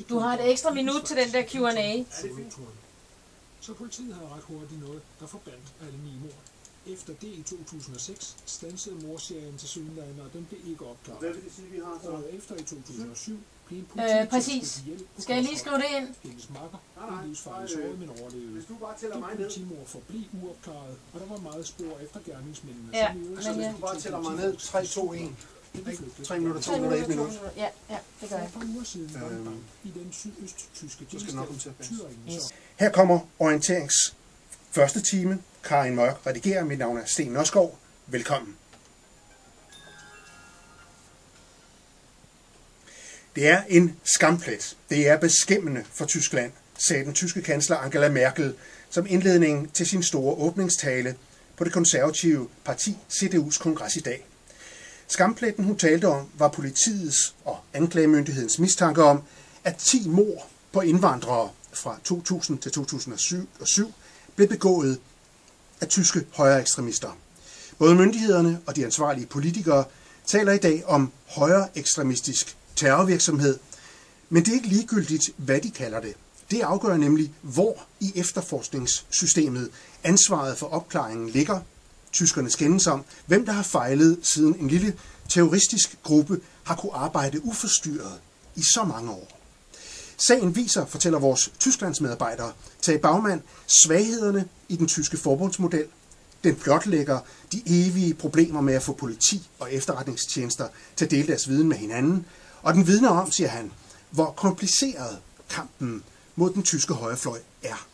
Du har et ekstra minut til den der Q&A. Så politiet havde ret hurtigt noget, der forbandt alle 9 mord. Efter det i 2006 standsede mordserien til synligheden, og den blev ikke opklaret. Hvad vil det sige, vi har så? Året efter i 2007 blev en politibetjent Præcis. Skal jeg lige skrive det ind? Hendes makker blev livsfarligt såret, men overlevede. Hvis du bare tæller mig ned. Politimord forblev uopklaret, og der var meget spor efter gerningsmændene. Ja, Så hvis du bare tæller mig ned, 3, 2, 1. 3 minutter, 2 minutter, 1 minut. Ja, det gør jeg. For uger siden var en bank i den sydøsttyske delstat Thüringen. Her kommer orienterings første time. Karin Mørk redigerer. Mit navn er Sten Nørskov. Velkommen. Det er en skamplet. Det er beskæmmende for Tyskland, sagde den tyske kansler Angela Merkel som indledning til sin store åbningstale på det konservative parti CDU's kongres i dag. Skampletten, hun talte om, var politiets og anklagemyndighedens mistanke om, at 10 mord på indvandrere fra 2000 til 2007 blev begået af tyske højreekstremister. Både myndighederne og de ansvarlige politikere taler i dag om højreekstremistisk terrorvirksomhed, men det er ikke ligegyldigt, hvad de kalder det. Det afgør nemlig, hvor i efterforskningssystemet ansvaret for opklaringen ligger. Tyskerne skændes om, hvem der har fejlet, siden en lille terroristisk gruppe har kunne arbejde uforstyrret i så mange år. Sagen viser, fortæller vores Tysklandsmedarbejdere, Tage Bagmand, svaghederne i den tyske forbundsmodel. Den blotlægger de evige problemer med at få politi og efterretningstjenester til at dele deres viden med hinanden. Og den vidner om, siger han, hvor kompliceret kampen mod den tyske højrefløj er.